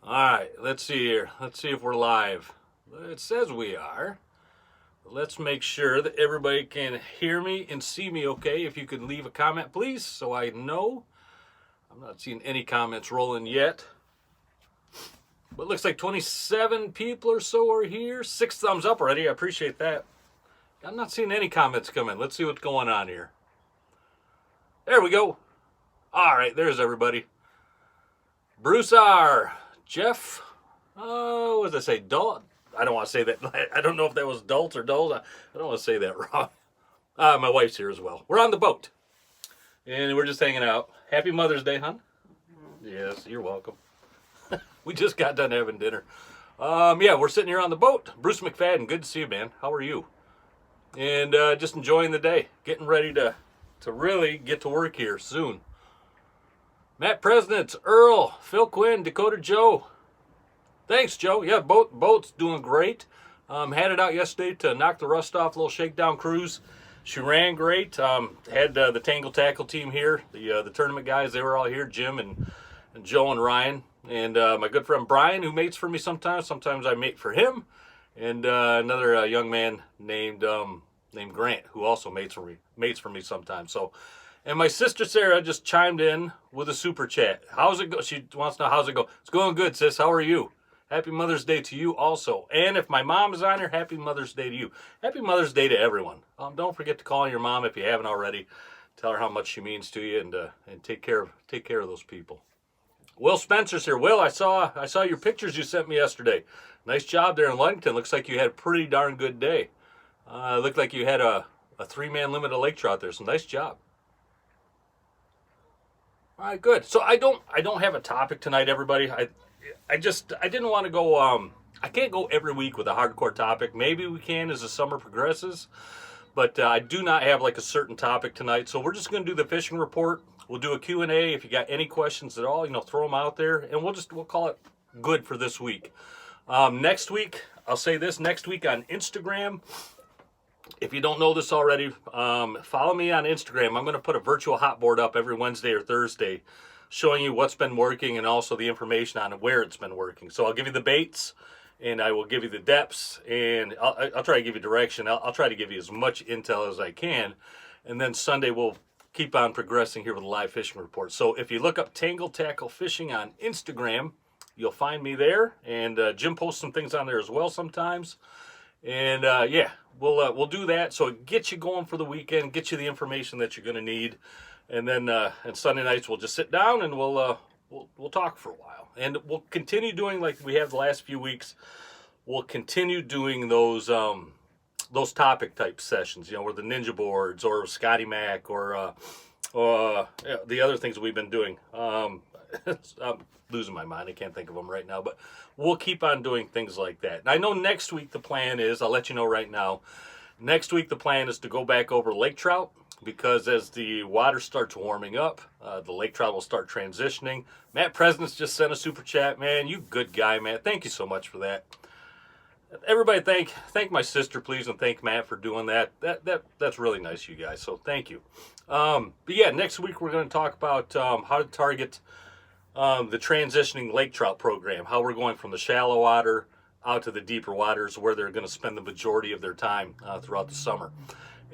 All right, let's see here. Let's see if we're live. It says we are. Let's make sure that everybody can hear me and see me okay. If you could leave a comment, please, so I know. I'm not seeing any comments rolling yet. But it looks like 27 people or so are here. 6 thumbs up already. I appreciate that. I'm not seeing any comments come in. Let's see what's going on here. There we go. All right, there's everybody. Bruce R. Jeff, what did I say? Dult? I don't want to say that. I don't know if that was Dult or Dult. I don't want to say that wrong. My wife's here as well. We're on the boat. And we're just hanging out. Happy Mother's Day, hon. Yes, you're welcome. We just got done having dinner. Yeah, we're sitting here on the boat. Bruce McFadden, good to see you, man. How are you? And just enjoying the day. Getting ready to really get to work here soon. Matt Presidents, Earl, Phil Quinn, Dakota Joe. Thanks, Joe. Yeah, boat's doing great. Had it out yesterday to knock the rust off, a little shakedown cruise. She ran great. Had the Tangle Tackle team here, the tournament guys. They were all here, Jim and Joe and Ryan. And my good friend Brian, who mates for me sometimes. Sometimes I mate for him. And another young man named Grant, who also mates for me sometimes. So. And my sister Sarah just chimed in with a super chat. How's it go? She wants to know how's it go. It's going good, sis. How are you? Happy Mother's Day to you also. And if my mom is on here, happy Mother's Day to you. Happy Mother's Day to everyone. Don't forget to call your mom if you haven't already. Tell her how much she means to you and take care of those people. Will Spencer's here. Will, I saw your pictures you sent me yesterday. Nice job there in Ludington. Looks like you had a pretty darn good day. Looked like you had a 3-man limit of lake trout there. So nice job. All right, good. So I don't have a topic tonight, everybody. I didn't want to go. I can't go every week with a hardcore topic. Maybe we can as the summer progresses, but I do not have like a certain topic tonight. So we're just going to do the fishing report. We'll do a Q&A. If you got any questions at all, throw them out there, and we'll call it good for this week. Next week, I'll say this. Next week on Instagram. If you don't know this already, follow me on Instagram. I'm going to put a virtual hot board up every Wednesday or Thursday showing you what's been working and also the information on where it's been working. So I'll give you the baits, and I will give you the depths, and I'll try to give you direction. I'll try to give you as much intel as I can. And then Sunday we'll keep on progressing here with a live fishing report. So if you look up Tangle Tackle Fishing on Instagram, you'll find me there. And Jim posts some things on there as well sometimes. And yeah, we'll do that. So it gets you going for the weekend, get you the information that you're going to need, and then and Sunday nights we'll just sit down and we'll talk for a while, and we'll continue doing like we have the last few weeks. We'll continue doing those topic type sessions, where the ninja boards or Scotty Mac or the other things we've been doing. I'm losing my mind. I can't think of them right now, but we'll keep on doing things like that. And I know next week the plan is, I'll let you know right now, next week the plan is to go back over lake trout, because as the water starts warming up, the lake trout will start transitioning. Matt Presidents just sent a super chat. Man, you good guy, Matt. Thank you so much for that. Everybody thank my sister, please, and thank Matt for doing that. That's really nice, you guys, so thank you. But yeah, next week we're going to talk about how to target the transitioning lake trout program, how we're going from the shallow water out to the deeper waters where they're going to spend the majority of their time throughout the summer.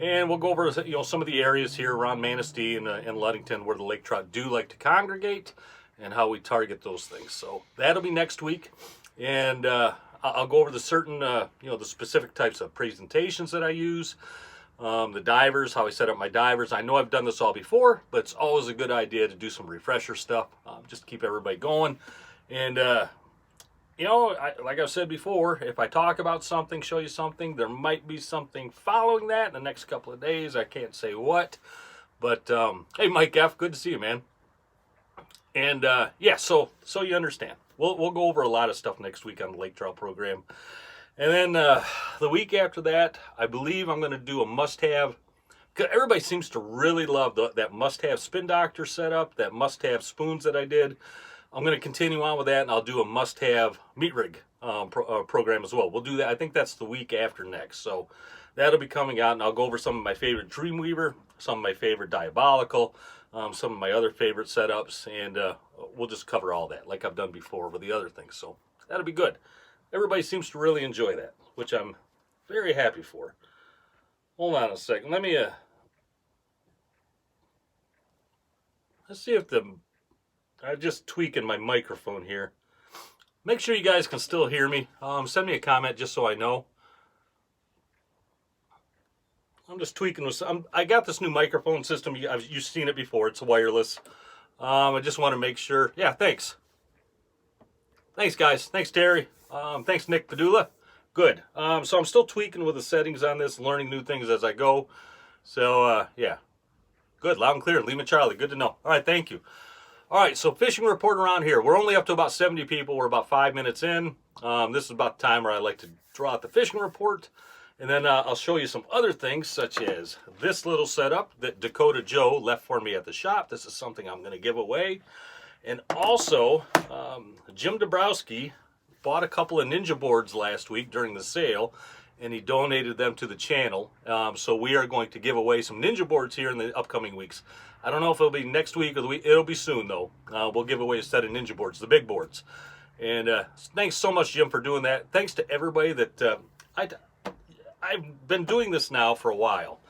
And we'll go over some of the areas here around Manistee and Ludington where the lake trout do like to congregate and how we target those things. So that'll be next week. And I'll go over the certain, the specific types of presentations that I use. The divers, how I set up my divers. I know I've done this all before, but it's always a good idea to do some refresher stuff, just to keep everybody going. And, like I've said before, if I talk about something, show you something, there might be something following that in the next couple of days. I can't say what, but hey, Mike F., good to see you, man. And yeah, so you understand. We'll go over a lot of stuff next week on the lake trout program. And then the week after that, I believe I'm going to do a must-have. Everybody seems to really love that must-have spin doctor setup, that must-have spoons that I did. I'm going to continue on with that, and I'll do a must-have meat rig program as well. We'll do that. I think that's the week after next. So that'll be coming out, and I'll go over some of my favorite Dreamweaver, some of my favorite Diabolical, some of my other favorite setups, and we'll just cover all that like I've done before with the other things. So that'll be good. Everybody seems to really enjoy that, which I'm very happy for. Hold on a second. Let's see if I'm just tweaking my microphone here. Make sure you guys can still hear me. Send me a comment just so I know. I'm just tweaking with I got this new microphone system. You've seen it before. It's wireless. I just want to make sure. Yeah, thanks. Thanks, guys. Thanks, Terry. Thanks, Nick Padula. Good. So I'm still tweaking with the settings on this, learning new things as I go. So, yeah. Good. Loud and clear. Lima Charlie. Good to know. All right, thank you. All right, so fishing report around here. We're only up to about 70 people. We're about 5 minutes in. This is about the time where I like to draw out the fishing report. And then I'll show you some other things, such as this little setup that Dakota Joe left for me at the shop. This is something I'm going to give away. And also, Jim Dabrowski bought a couple of Ninja boards last week during the sale, and he donated them to the channel. So we are going to give away some Ninja boards here in the upcoming weeks. I don't know if it'll be next week or the week. It'll be soon, though. We'll give away a set of Ninja boards, the big boards. And thanks so much, Jim, for doing that. Thanks to everybody that I've been doing this now for a while.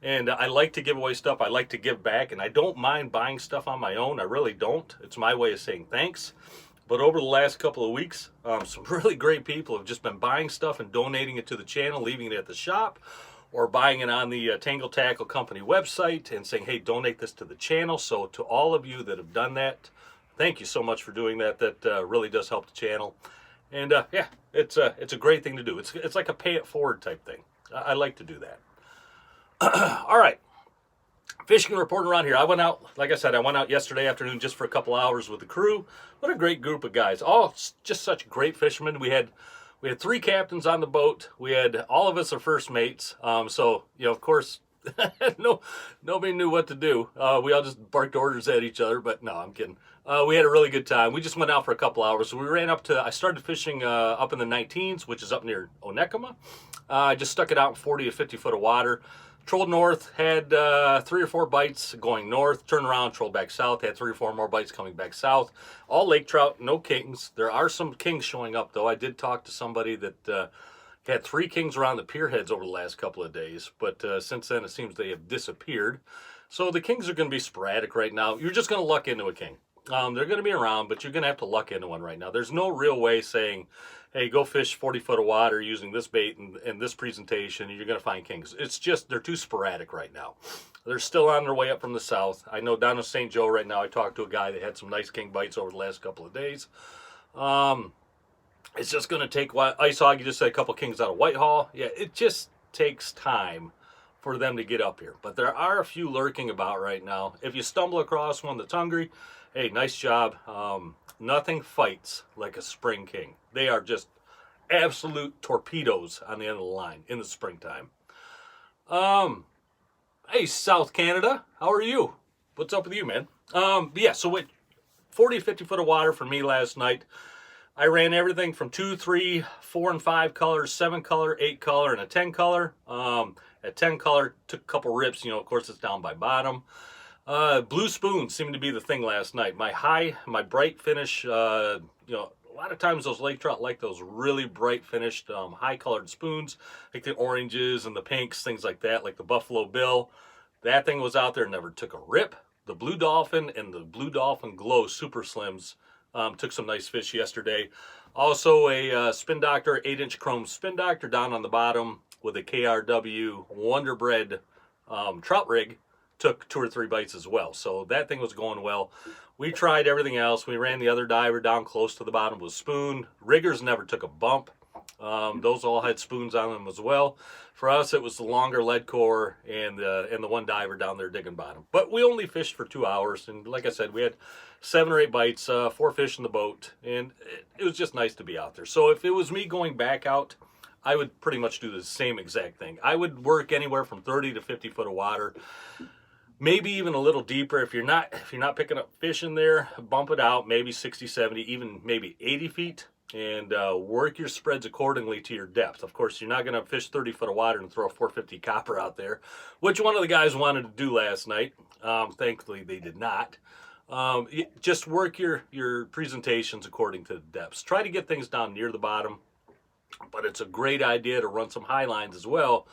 And I like to give away stuff. I like to give back. And I don't mind buying stuff on my own. I really don't. It's my way of saying thanks. But over the last couple of weeks, some really great people have just been buying stuff and donating it to the channel, leaving it at the shop, or buying it on the Tangle Tackle Company website and saying, hey, donate this to the channel. So to all of you that have done that, thank you so much for doing that. That really does help the channel. And yeah, it's a great thing to do. It's like a pay it forward type thing. I like to do that. All right. Fishing report around here. I went out, like I said, I went out yesterday afternoon just for a couple hours with the crew. What a great group of guys. All just such great fishermen. We had 3 captains on the boat. We had all of us are first mates. So, you know, of course, nobody knew what to do. We all just barked orders at each other, but no, I'm kidding. We had a really good time. We just went out for a couple hours. So we ran up to, I started fishing up in the 19s, which is up near Onekama. I just stuck it out in 40 to 50 foot of water. Trolled north, had 3 or 4 bites going north, turned around, trolled back south, had 3 or 4 more bites coming back south. All lake trout, no kings. There are some kings showing up, though. I did talk to somebody that had 3 kings around the pier heads over the last couple of days, but since then it seems they have disappeared. So the kings are going to be sporadic right now. You're just going to luck into a king. They're going to be around, but you're going to have to luck into one right now. There's no real way saying, hey, go fish 40 foot of water using this bait and this presentation, and you're going to find kings. It's just, they're too sporadic right now. They're still on their way up from the south. I know down in St. Joe right now, I talked to a guy that had some nice king bites over the last couple of days. It's just going to take a while. Ice Hog, you just said a couple kings out of Whitehall. Yeah, it just takes time for them to get up here. But there are a few lurking about right now. If you stumble across one that's hungry, hey, nice job. Nothing fights like a spring king. They are just absolute torpedoes on the end of the line in the springtime. Hey, South Canada, how are you? What's up with you, man? Yeah, so 40 to 50 foot of water for me last night. I ran everything from 2, 3, 4, and 5 colors, 7 color, 8 color, and a 10 color. At 10 color, took a couple rips. You know, of course, it's down by bottom. Blue spoons seemed to be the thing last night. My bright finish, you know, a lot of times those lake trout like those really bright finished, high colored spoons, like the oranges and the pinks, things like that, like the Buffalo Bill. That thing was out there, never took a rip. The Blue Dolphin and the Blue Dolphin Glow Super Slims took some nice fish yesterday. Also a Spin Doctor, 8-inch chrome Spin Doctor down on the bottom with a KRW Wonder Bread trout rig. Took 2 or 3 bites as well. So that thing was going well. We tried everything else. We ran the other diver down close to the bottom with spoon. Riggers never took a bump. Those all had spoons on them as well. For us, it was the longer lead core and the one diver down there digging bottom. But we only fished for 2 hours. And like I said, we had 7 or 8 bites, 4 fish in the boat. And it was just nice to be out there. So if it was me going back out, I would pretty much do the same exact thing. I would work anywhere from 30 to 50 foot of water. Maybe even a little deeper. If you're not picking up fish in there, bump it out, maybe 60, 70, even maybe 80 feet, and work your spreads accordingly to your depth. Of course, you're not going to fish 30 foot of water and throw a 450 copper out there, which one of the guys wanted to do last night. Thankfully, they did not. Just work your presentations according to the depths. Try to get things down near the bottom, but it's a great idea to run some high lines as well,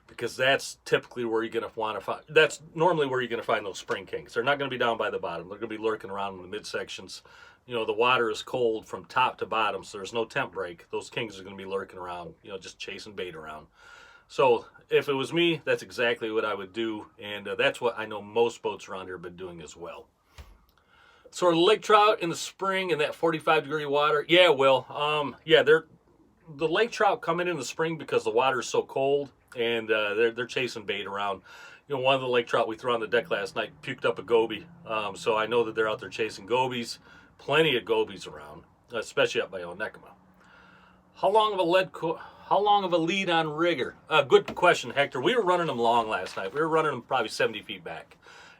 because that's typically where you're going to want to find. That's normally where you're going to find those spring kinks. They're not going to be down by the bottom. They're going to be lurking around in the midsections. You know, the water is cold from top to bottom, so there's no temp break. Those kinks are going to be lurking around, you know, just chasing bait around. So if it was me, that's exactly what I would do, and that's what I know most boats around here have been doing as well. So are lake trout in the spring in that 45-degree water? Yeah, Will. Yeah, the lake trout come in the spring because the water is so cold, and they're chasing bait around. You know, one of the lake trout we threw on the deck last night puked up a goby, so I know that they're out there chasing gobies. Plenty of gobies around, especially up by Onekama. How long of a lead on rigger? Good question, Hector. We were running them long last night. We were running them probably 70 feet back,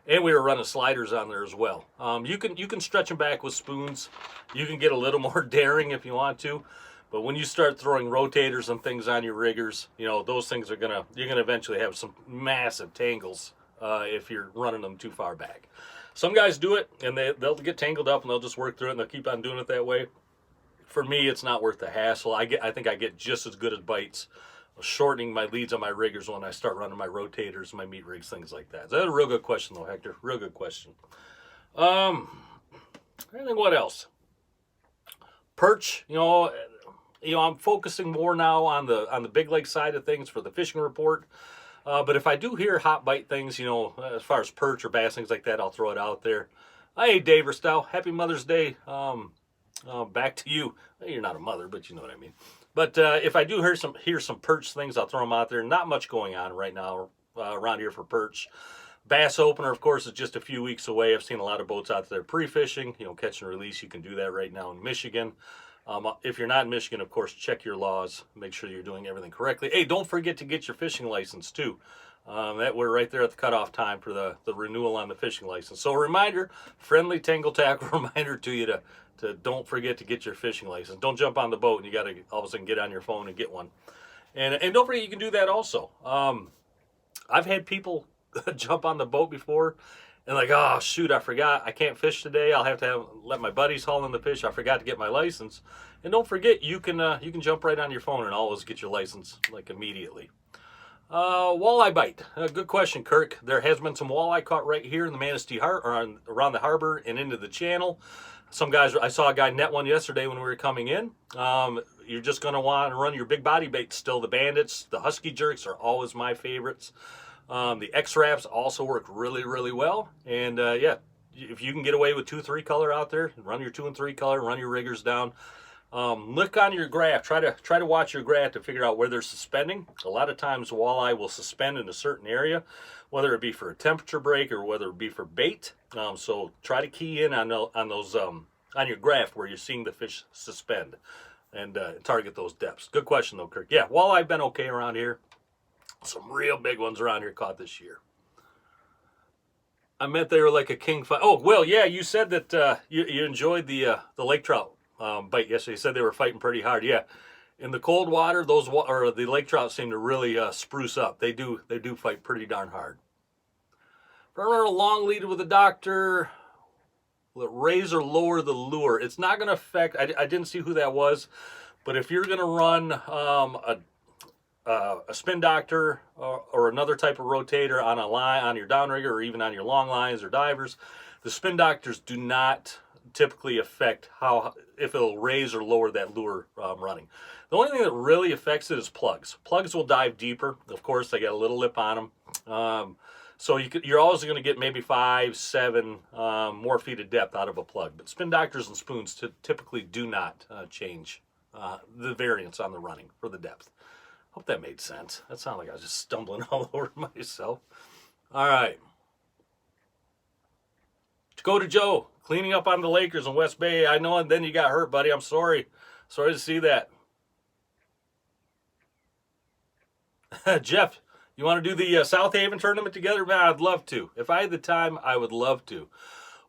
and we were running sliders on there as well. You can stretch them back with spoons. You can get a little more daring if you want to. But when you start throwing rotators and things on your riggers, you know, those things you're gonna eventually have some massive tangles if you're running them too far back. Some guys do it and they'll get tangled up and they'll just work through it and they'll keep on doing it that way. For me, it's not worth the hassle. I think I get just as good as bites shortening my leads on my riggers when I start running my rotators, my meat rigs, things like that. So that's a real good question though, Hector. Real good question. Anything what else? Perch, you know, I'm focusing more now on the big lake side of things for the fishing report. But if I do hear hot bite things, you know, as far as perch or bass, things like that, I'll throw it out there. Hey, Dave Ristow, happy Mother's Day. Back to you. You're not a mother, but you know what I mean. But if I do hear some perch things, I'll throw them out there. Not much going on right now around here for perch. Bass opener, of course, is just a few weeks away. I've seen a lot of boats out there pre-fishing, you know, catch and release. You can do that right now in Michigan. If you're not in Michigan, of course, check your laws. Make sure you're doing everything correctly. Hey, don't forget to get your fishing license, too. We're right there at the cutoff time for the renewal on the fishing license. So a reminder, friendly Tangle Tackle reminder to you to don't forget to get your fishing license. Don't jump on the boat and you got to all of a sudden get on your phone and get one. And don't forget you can do that also. I've had people jump on the boat before and like, oh shoot, I forgot, I can't fish today. I'll have to let my buddies haul in the fish. I forgot to get my license. And don't forget, you can jump right on your phone and always get your license like immediately. Walleye bite. Good question, Kirk. There has been some walleye caught right here in the Manistee Harbor, around the harbor and into the channel. Some guys, I saw a guy net one yesterday when we were coming in. You're just going to want to run your big body baits still. The bandits, the husky jerks are always my favorites. The X-Wraps also work really, really well. And yeah, if you can get away with 2-3 color out there, run your 2 and 3 color, run your riggers down. Look on your graph. Try to watch your graph to figure out where they're suspending. A lot of times walleye will suspend in a certain area, whether it be for a temperature break or whether it be for bait. So try to key in on those on your graph where you're seeing the fish suspend and target those depths. Good question though, Kirk. Yeah, walleye been okay around here. Some real big ones around here caught this year. I meant they were like a king fight. Oh, well, yeah, you said that you enjoyed the lake trout bite yesterday. You said they were fighting pretty hard. Yeah, in the cold water, the lake trout seem to really spruce up. They do fight pretty darn hard. If I run a long lead with a doctor, will it raise or lower the lure? It's not going to affect. I didn't see who that was, but if you're going to run a spin doctor or another type of rotator on a line on your downrigger or even on your long lines or divers, the spin doctors do not typically affect if it'll raise or lower that lure running. The only thing that really affects it is plugs. Plugs will dive deeper. Of course, they got a little lip on them. So you're always going to get maybe 5-7 more feet of depth out of a plug. But spin doctors and spoons typically do not change the variance on the running for the depth. Hope that made sense. That sounded like I was just stumbling all over myself. All right. Dakota Joe, cleaning up on the Lakers in West Bay. I know, and then you got hurt, buddy. I'm sorry. Sorry to see that. Jeff, you want to do the South Haven tournament together? Man, I'd love to. If I had the time, I would love to.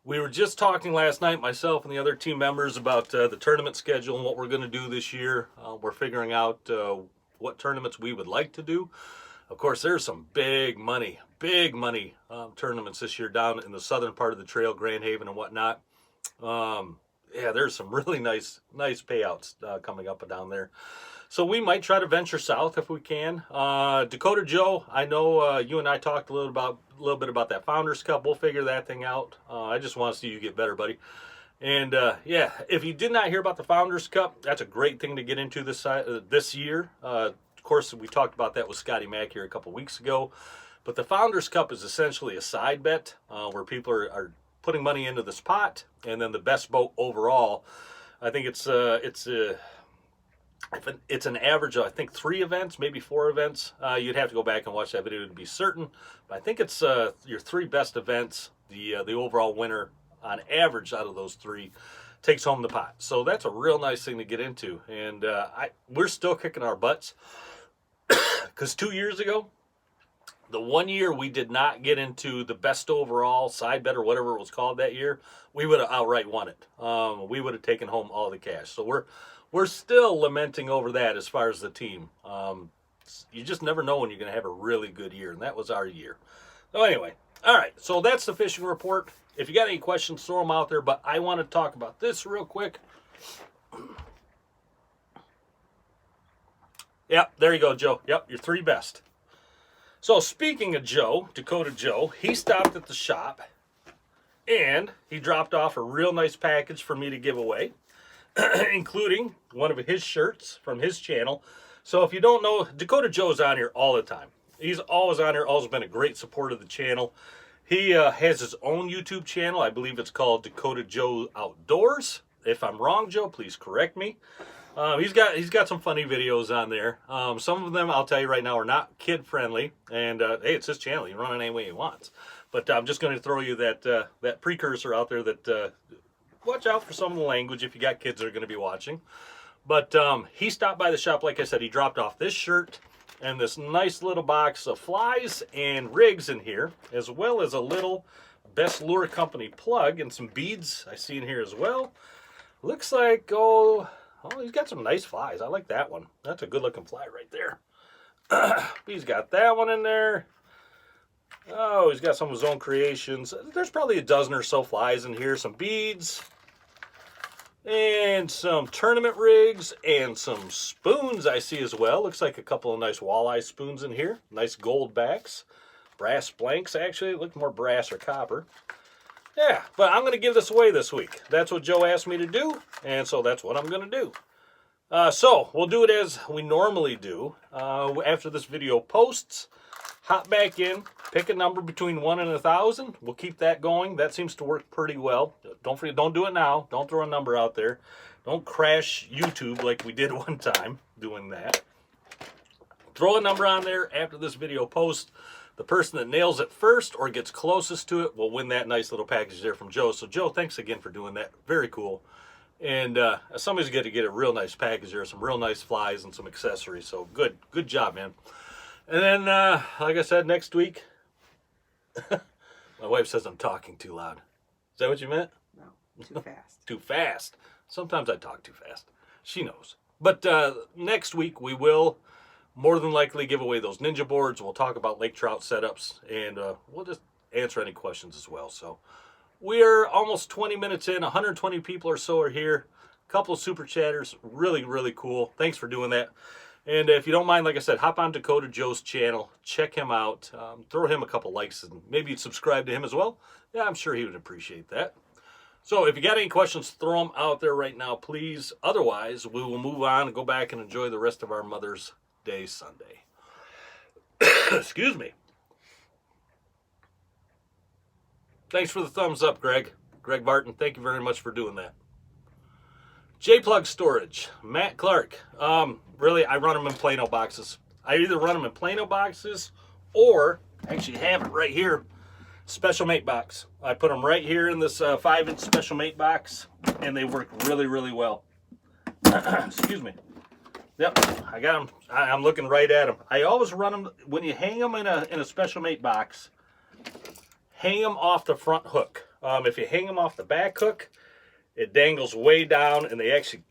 We were just talking last night, myself and the other team members, about the tournament schedule and what we're going to do this year. We're figuring out what tournaments we would like to do. Of course, there's some big money tournaments this year down in the southern part of the trail, Grand Haven and whatnot. Yeah, there's some really nice payouts coming up and down there. So we might try to venture south if we can. Dakota Joe, I know you and I talked a little bit about that Founders Cup. We'll figure that thing out. I just want to see you get better, buddy. And yeah, if you did not hear about the Founders Cup, that's a great thing to get into this year. Of course, we talked about that with Scotty Mack here a couple weeks ago. But the Founders Cup is essentially a side bet where people are putting money into this pot, and then the best boat overall. I think it's an average of, I think, 3 events, maybe 4 events. You'd have to go back and watch that video to be certain. But I think it's your 3 best events. The overall winner, on average, out of those 3, takes home the pot. So that's a real nice thing to get into. And we're still kicking our butts. Because 2 years ago, the one year we did not get into the best overall side bet or whatever it was called that year, we would have outright won it. We would have taken home all the cash. So we're still lamenting over that as far as the team. You just never know when you're going to have a really good year, and that was our year. So anyway, all right, so that's the fishing report. If you got any questions, throw them out there, but I want to talk about this real quick. Yep, there you go, Joe. Yep, your 3 best. So speaking of Joe, Dakota Joe, he stopped at the shop, and he dropped off a real nice package for me to give away, including one of his shirts from his channel. So if you don't know, Dakota Joe's on here all the time. He's always on here, always been a great supporter of the channel. He has his own YouTube channel. I believe it's called Dakota Joe Outdoors. If I'm wrong, Joe, please correct me. He's got some funny videos on there. Some of them, I'll tell you right now, are not kid friendly. And hey, it's his channel. He can run it any way he wants. But I'm just going to throw you that precursor out there that watch out for some of the language if you got kids that are going to be watching. But he stopped by the shop. Like I said, he dropped off this shirt and this nice little box of flies and rigs in here, as well as a little Best Lure Company plug and some beads I see in here as well. Looks like, oh, he's got some nice flies. I like that one. That's a good looking fly right there. He's got that one in there. Oh, he's got some of his own creations. There's probably a dozen or so flies in here. Some beads. And some tournament rigs. And some spoons I see as well. Looks like a couple of nice walleye spoons in here. Nice gold backs. Brass blanks, actually. Look more brass or copper. Yeah, but I'm going to give this away this week. That's what Joe asked me to do, and so that's what I'm going to do. So we'll do it as we normally do. After this video posts, hop back in, pick a number between 1 and 1,000. We'll keep that going. That seems to work pretty well. Don't forget, don't do it now. Don't throw a number out there. Don't crash YouTube like we did one time doing that. Throw a number on there after this video posts. The person that nails it first or gets closest to it will win that nice little package there from Joe. So, Joe, thanks again for doing that. Very cool. And somebody's got to get a real nice package there, some real nice flies and some accessories. So, good job, man. And then, like I said, next week, my wife says I'm talking too loud. Is that what you meant? No, too fast. Too fast. Sometimes I talk too fast. She knows. But next week we will more than likely give away those ninja boards. We'll talk about lake trout setups, and we'll just answer any questions as well. So we're almost 20 minutes in. 120 people or so are here. A couple of super chatters. Really, really cool. Thanks for doing that. And if you don't mind, like I said, hop on Dakota Joe's channel. Check him out. Throw him a couple likes and maybe subscribe to him as well. Yeah, I'm sure he would appreciate that. So if you got any questions, throw them out there right now, please. Otherwise, we will move on and go back and enjoy the rest of our Mother's Day Sunday. Excuse me. Thanks for the thumbs up, Greg. Greg Barton, thank you very much for doing that. J-Plug Storage, Matt Clark. Really, I run them in Plano boxes. I either run them in Plano boxes or actually have it right here, special mate box. I put them right here in this 5-inch special mate box, and they work really, really well. Excuse me. Yep, I got them. I'm looking right at them. I always run them, when you hang them in a special mate box, hang them off the front hook. If you hang them off the back hook, it dangles way down, and they actually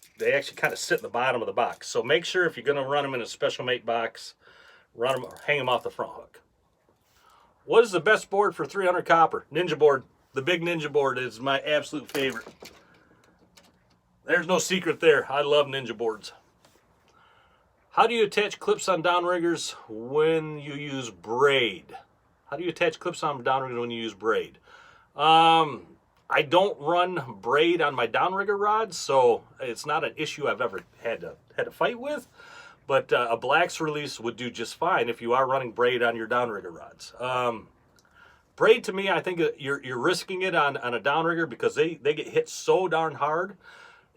kind of sit in the bottom of the box. So make sure if you're going to run them in a special mate box, run them, hang them off the front hook. What is the best board for 300 copper? Ninja board. The big Ninja board is my absolute favorite. There's no secret there. I love Ninja boards. How do you attach clips on downriggers when you use braid? How do you attach clips on downriggers when you use braid? I don't run braid on my downrigger rods, so it's not an issue I've ever had to fight with. But a Black's release would do just fine if you are running braid on your downrigger rods. Braid, to me, I think you're risking it on a downrigger because they get hit so darn hard,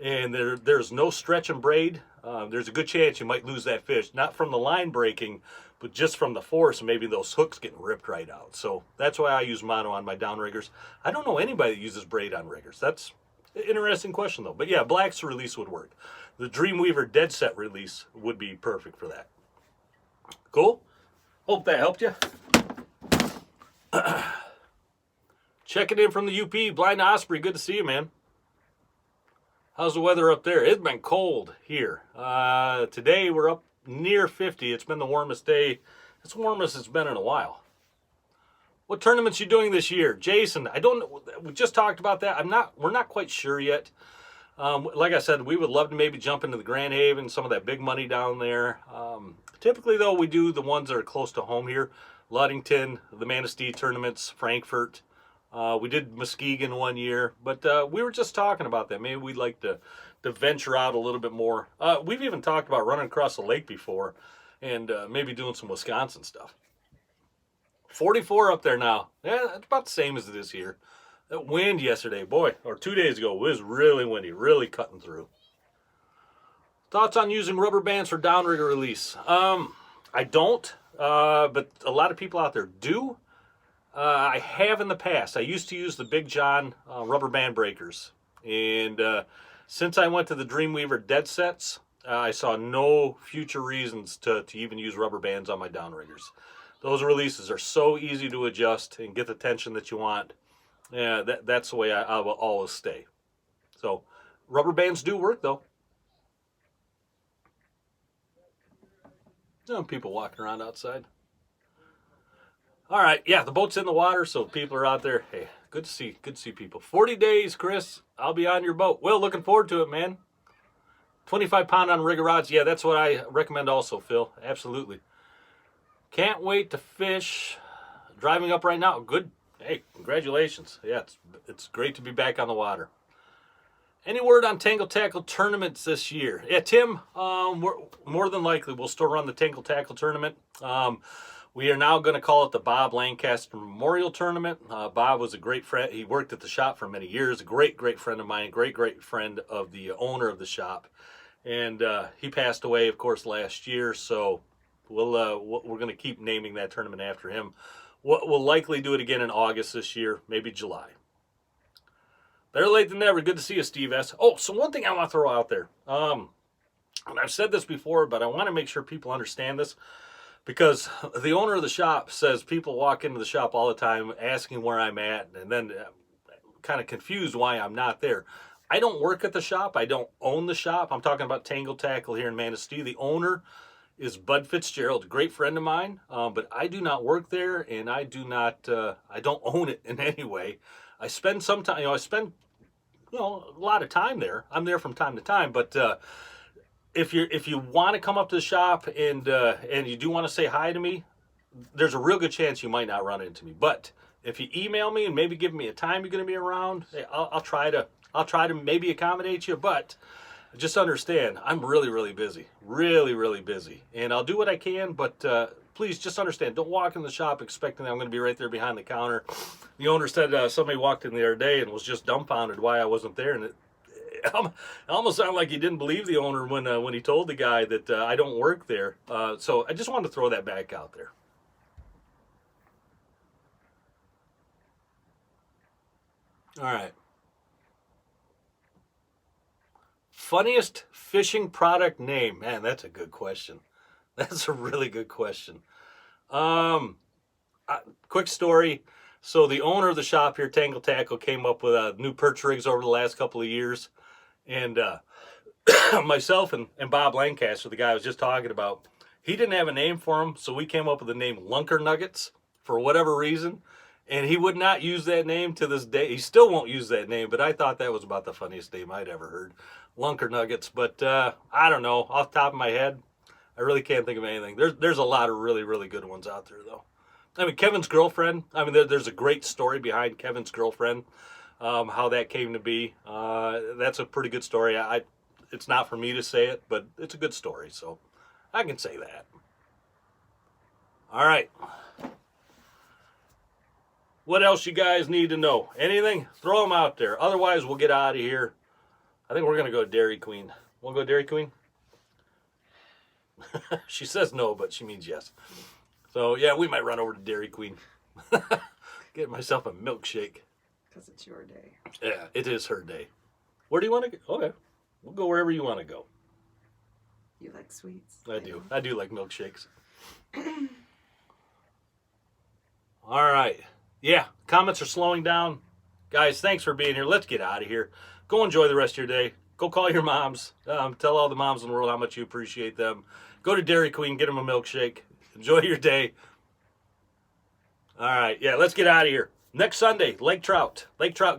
and there's no stretch in braid. There's a good chance you might lose that fish, not from the line breaking, but just from the force and maybe those hooks getting ripped right out. So that's why I use mono on my downriggers. I don't know anybody that uses braid on riggers. That's an interesting question, though. But yeah, Black's release would work. The Dreamweaver dead set release would be perfect for that. Cool? Hope that helped you. Checking in from the UP, Blind Osprey. Good to see you, man. How's the weather up there? It's been cold here. Today we're up near 50. It's been the warmest day. It's the warmest it's been in a while. What tournaments you doing this year? Jason, I don't know. We just talked about that. We're not quite sure yet. Like I said, we would love to maybe jump into the Grand Haven, some of that big money down there. Typically, though, we do the ones that are close to home here. Ludington, the Manistee tournaments, Frankfurt. We did Muskegon one year, but we were just talking about that. Maybe we'd like to venture out a little bit more. We've even talked about running across the lake before and maybe doing some Wisconsin stuff. 44 up there now. Yeah, it's about the same as it is here. That wind yesterday, boy, or 2 days ago, was really windy, really cutting through. Thoughts on using rubber bands for downrigger release? I don't, but a lot of people out there do. I have in the past. I used to use the Big John rubber band breakers. And since I went to the Dreamweaver dead sets, I saw no future reasons to even use rubber bands on my downriggers. Those releases are so easy to adjust and get the tension that you want. Yeah, that's the way I will always stay. So rubber bands do work, though. Some people walking around outside. All right, yeah, the boat's in the water, so people are out there. Hey, good to see people. 40 days, Chris. I'll be on your boat. Well, looking forward to it, man. 25-pound on rigger rods. Yeah, that's what I recommend also, Phil. Absolutely. Can't wait to fish. Driving up right now. Good. Hey, congratulations. Yeah, it's great to be back on the water. Any word on Tangle Tackle tournaments this year? Yeah, Tim, we're more than likely we'll still run the Tangle Tackle tournament. We are now going to call it the Bob Lancaster Memorial Tournament. Bob was a great friend. He worked at the shop for many years. A great friend of mine. Great friend of the owner of the shop. And he passed away, of course, last year. So we're going to keep naming that tournament after him. We'll likely do it again in August this year, maybe July. Better late than never. Good to see you, Steve S. Oh, so one thing I want to throw out there. And I've said this before, but I want to make sure people understand this. Because the owner of the shop says people walk into the shop all the time asking where I'm at and then kind of confused why I'm not there. I don't work at the shop. I don't own the shop. I'm talking about Tangle Tackle here in Manistee. The owner is Bud Fitzgerald, a great friend of mine, but I do not work there and I don't own it in any way. I spend some time, a lot of time there. I'm there from time to time, but if you want to come up to the shop and you do want to say hi to me, there's a real good chance you might not run into me. But if you email me and maybe give me a time you're going to be around, I'll try to maybe accommodate you. But just understand, I'm really busy, really busy, and I'll do what I can. But please just understand, don't walk in the shop expecting that I'm going to be right there behind the counter. The owner said somebody walked in the other day and was just dumbfounded why I wasn't there, and it almost sounded like he didn't believe the owner when he told the guy that I don't work there. So I just wanted to throw that back out there. All right. Funniest fishing product name? Man, that's a good question. That's a really good question. Quick story. So the owner of the shop here, Tangle Tackle, came up with new perch rigs over the last couple of years. And myself and Bob Lancaster, the guy I was just talking about, He didn't have a name for them, so we came up with the name Lunker Nuggets for whatever reason. And he would not use that name to this day. He still won't use that name, but I thought that was about the funniest name I'd ever heard. Lunker Nuggets. But I don't know. Off the top of my head, I really can't think of anything. There's a lot of really, really good ones out there, though. I mean, Kevin's girlfriend. I mean, there's a great story behind Kevin's girlfriend, how that came to be. That's a pretty good story. It's not for me to say it, but it's a good story, so I can say that. All right. What else you guys need to know? Anything? Throw them out there. Otherwise, we'll get out of here. I think we're going to go to Dairy Queen. Want to go to Dairy Queen? She says no, but she means yes. So, yeah, we might run over to Dairy Queen. Get myself a milkshake. Because it's your day. Yeah, it is her day. Where do you want to go? Okay. We'll go wherever you want to go. You like sweets? I do. I do like milkshakes. All right. Yeah, comments are slowing down. Guys, thanks for being here. Let's get out of here. Go enjoy the rest of your day. Go call your moms. Tell all the moms in the world how much you appreciate them. Go to Dairy Queen. Get them a milkshake. Enjoy your day. All right. Yeah, let's get out of here. Next Sunday, lake trout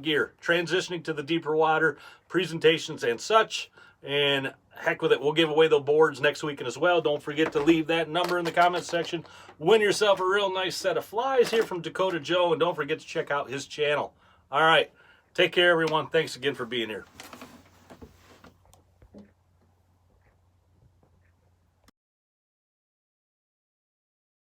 gear, transitioning to the deeper water, presentations and such. And heck with it, we'll give away the boards next weekend as well. Don't forget to leave that number in the comments section. Win yourself a real nice set of flies here from Dakota Joe, and don't forget to check out his channel. All right, take care, everyone. Thanks again for being here.